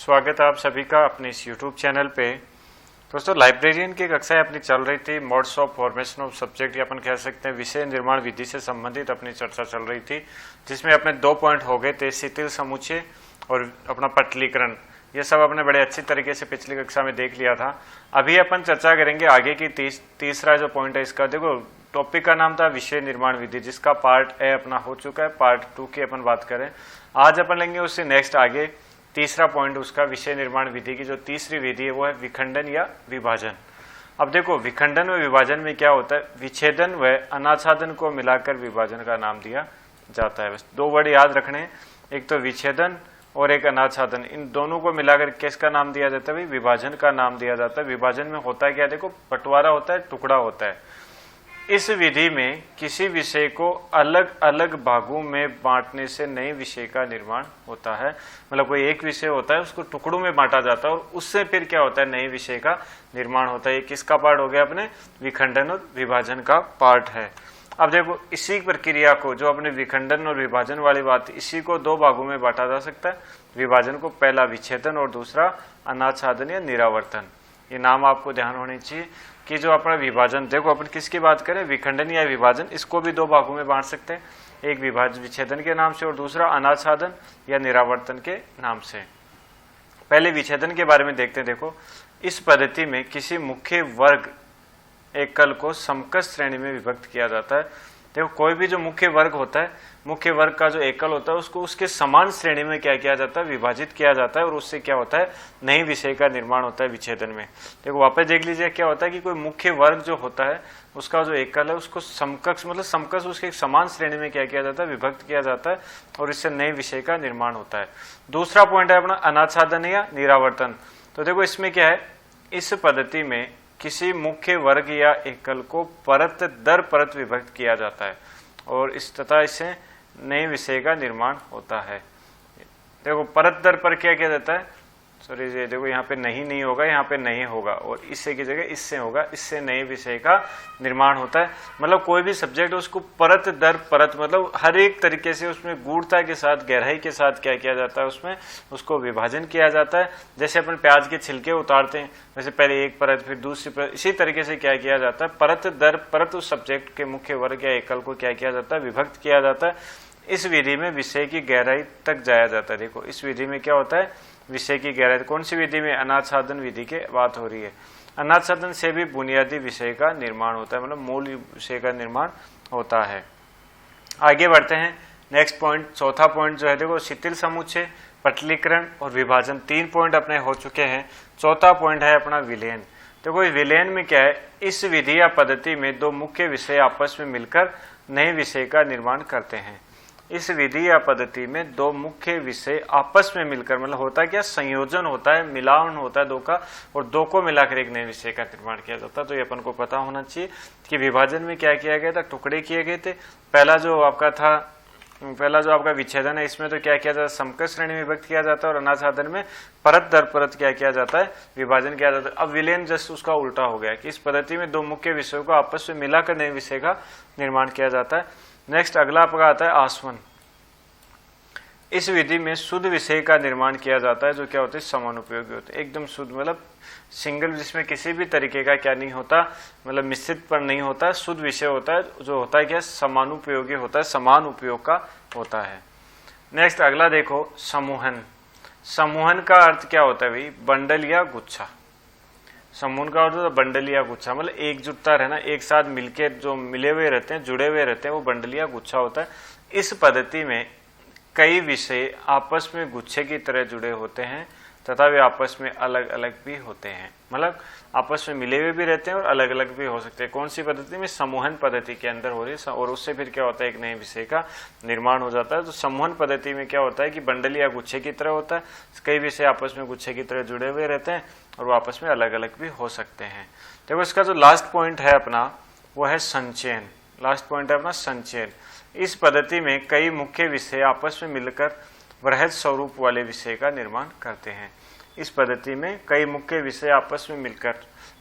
स्वागत है आप सभी का अपने इस YouTube चैनल पे। दोस्तों, लाइब्रेरियन की कक्षाएं अपनी चल रही थी। Modes of formation of subject, या अपन कह सकते हैं विषय निर्माण विधि से संबंधित अपनी चर्चा चल रही थी, जिसमें अपने 2 पॉइंट हो गए थे, शिथिल समुच्चय और अपना पटलीकरण। ये सब अपने बड़े अच्छी तरीके से पिछली कक्षा में देख लिया था। अभी अपन चर्चा करेंगे आगे की तीसरा जो पॉइंट है इसका। देखो, टॉपिक का नाम था विषय निर्माण विधि, जिसका पार्ट ए अपना हो चुका है। पार्ट 2 की अपन बात करें, आज अपन लेंगे उससे नेक्स्ट आगे तीसरा पॉइंट उसका। विषय निर्माण विधि की जो तीसरी विधि है वो है विखंडन या विभाजन। अब देखो, विखंडन व विभाजन में क्या होता है, विच्छेदन व अनाच्छादन को मिलाकर विभाजन का नाम दिया जाता है। बस 2 वर्ड याद रखने हैं, एक तो विच्छेदन और एक अनाच्छादन। इन दोनों को मिलाकर किसका नाम दिया जाता है, विभाजन का नाम दिया जाता है। विभाजन में होता है क्या, देखो, बंटवारा होता है, टुकड़ा होता है। इस विधि में किसी विषय को अलग अलग भागों में बांटने से नए विषय का निर्माण होता है। मतलब कोई एक विषय होता है, उसको टुकड़ों में बांटा जाता है और उससे फिर क्या होता है, नए विषय का निर्माण होता है। ये किसका पार्ट हो गया, अपने विखंडन और विभाजन का पार्ट है। अब देखो, इसी प्रक्रिया को, जो अपने विखंडन और विभाजन वाली बात, इसी को 2 भागों में बांटा जा सकता है। विभाजन को पहला विच्छेदन और दूसरा अनाच्छादन या निरावर्तन। ये नाम आपको ध्यान होने चाहिए कि जो अपना विभाजन, देखो अपन किसकी बात करें, विखंडन या विभाजन, इसको भी 2 भागों में बांट सकते हैं। एक विच्छेदन के नाम से और दूसरा अनाच्छादन या निरावर्तन के नाम से। पहले विच्छेदन के बारे में देखते हैं। देखो, इस पद्धति में किसी मुख्य वर्ग एकल को समकक्ष श्रेणी में विभक्त किया जाता है। देखो, कोई भी जो मुख्य वर्ग होता है, मुख्य वर्ग का जो एकल होता है, उसको उसके समान श्रेणी में क्या किया जाता है, विभाजित किया जाता है और उससे क्या होता है, नए विषय का निर्माण होता है विच्छेदन में। देखो, वापस देख लीजिए क्या होता है कि कोई मुख्य वर्ग जो होता है, उसका जो एकल है, उसको समकक्ष, मतलब समकक्ष, उसके समान श्रेणी में क्या किया जाता है, विभक्त किया जाता है और इससे नए विषय का निर्माण होता है। दूसरा पॉइंट है अपना अनाच्छादन या निरावर्तन। तो देखो, इसमें क्या है, इस पद्धति में किसी मुख्य वर्ग या एकल को परत दर परत विभक्त किया जाता है और इससे नए विषय का निर्माण होता है। देखो, परत दर पर क्या किया जाता है, सॉरी ये देखो, यहाँ पे नहीं होगा, यहाँ पे नहीं होगा और इससे की जगह इससे होगा, इससे नए विषय का निर्माण होता है। मतलब कोई भी सब्जेक्ट है उसको परत दर परत, मतलब हर एक तरीके से उसमें गूढ़ता के साथ, गहराई के साथ क्या किया जाता है, उसमें उसको विभाजन किया जाता है। जैसे अपन प्याज के छिलके उतारते हैं, वैसे पहले एक परत फिर दूसरी परत, इसी तरीके से क्या किया जाता है, परत दर परत उस सब्जेक्ट के मुख्य वर्ग या एकल को क्या किया जाता है, विभक्त किया जाता है। इस विधि में विषय की गहराई तक जाया जाता है। देखो, इस विधि में क्या होता है, विषय की गहराई। कौन सी विधि में, अनाच्छादन विधि की बात हो रही है। अनाच्छादन से भी बुनियादी विषय का निर्माण होता है, मतलब मूल विषय का निर्माण होता है। आगे बढ़ते हैं, नेक्स्ट पॉइंट, चौथा पॉइंट जो है, देखो, शिथिल समुच्चय, पटलीकरण और विभाजन। 3 पॉइंट अपने हो चुके हैं। चौथा पॉइंट है अपना विलयन। देखो, विलयन में क्या है, इस विधि या पद्धति में 2 मुख्य विषय आपस में मिलकर नए विषय का निर्माण करते हैं। इस विधि या पद्धति में 2 मुख्य विषय आपस में मिलकर, मतलब होता है क्या, संयोजन होता है, मिलान होता है 2 का, और 2 को मिलाकर एक नए विषय का निर्माण किया जाता है। तो ये अपन को पता होना चाहिए कि विभाजन में क्या किया गया था, टुकड़े किए गए थे। पहला जो आपका विच्छेदन है, इसमें तो क्या किया जाता है, समकक्ष श्रेणी में विभक्त किया जाता है और अनाच्छादन में परत दर परत क्या किया जाता है, विभाजन किया जाता है। अब विलयन जस्ट उसका उल्टा हो गया कि इस पद्धति में 2 मुख्य विषयों को आपस में मिलाकर नए विषय का निर्माण किया जाता है। नेक्स्ट अगला आपका आता है आसवन। इस विधि में शुद्ध विषय का निर्माण किया जाता है, जो क्या होते हैं, समानुपयोगी होते हैं, एकदम शुद्ध, मतलब सिंगल, जिसमें किसी भी तरीके का क्या नहीं होता, मतलब मिश्रित पर नहीं होता, शुद्ध विषय होता है, जो होता है क्या, समानुपयोगी होता है, समान उपयोग का होता है। नेक्स्ट अगला देखो, समूहन। समूहन का अर्थ क्या होता है भाई, बंडल या गुच्छा। समूहन का अर्थ होता है बंडल या गुच्छा, मतलब एकजुटता रहना, एक साथ मिलके जो मिले हुए रहते हैं, जुड़े हुए रहते हैं, वो बंडल या गुच्छा होता है। इस पद्धति में कई विषय आपस में गुच्छे की तरह जुड़े होते हैं तथा वे आपस में अलग अलग भी होते हैं, मतलब आपस में मिले हुए भी रहते हैं और अलग अलग भी हो सकते हैं। कौन सी पद्धति में, समूहन पद्धति के अंदर हो रही है, और उससे फिर क्या होता है, एक नए विषय का निर्माण हो जाता है। तो समूहन पद्धति में क्या होता है कि बंडल या गुच्छे की तरह होता है, कई विषय आपस में गुच्छे की तरह जुड़े हुए रहते हैं और वो आपस में अलग अलग भी हो सकते हैं। देखो, इसका जो लास्ट पॉइंट है अपना, वो है संचयन। लास्ट पॉइंट है अपना संचयन। इस पद्धति में कई मुख्य विषय आपस में मिलकर वृहद स्वरूप वाले विषय का निर्माण करते हैं। इस पद्धति में कई मुख्य विषय आपस में मिलकर,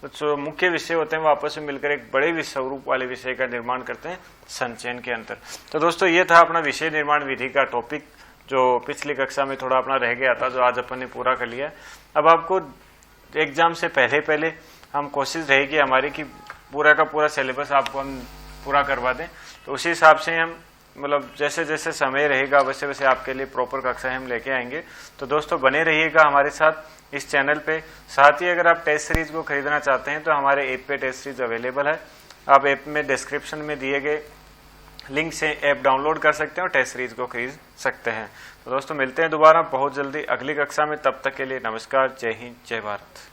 तो जो मुख्य विषय होते हैं वो आपस में मिलकर एक बड़े स्वरूप वाले विषय का निर्माण करते हैं संचयन के अंतर। तो दोस्तों, ये था अपना विषय निर्माण विधि का टॉपिक जो पिछली कक्षा में थोड़ा अपना रह गया था, जो आज अपन ने पूरा कर लिया। अब आपको एग्जाम से पहले हम कोशिश रहेगी हमारी कि पूरा का पूरा सिलेबस आपको हम पूरा करवा दें। तो उसी हिसाब से हम मतलब जैसे जैसे समय रहेगा वैसे वैसे आपके लिए प्रॉपर कक्षाएं हम लेके आएंगे। तो दोस्तों बने रहिएगा हमारे साथ इस चैनल पे। साथ ही अगर आप टेस्ट सीरीज को खरीदना चाहते हैं तो हमारे ऐप पे टेस्ट सीरीज अवेलेबल है। आप ऐप में डिस्क्रिप्शन में दिए गए लिंक से ऐप डाउनलोड कर सकते हैं और टेस्ट सीरीज को खरीद सकते हैं। तो दोस्तों मिलते हैं दोबारा बहुत जल्दी अगली कक्षा में। तब तक के लिए नमस्कार, जय हिंद, जय भारत।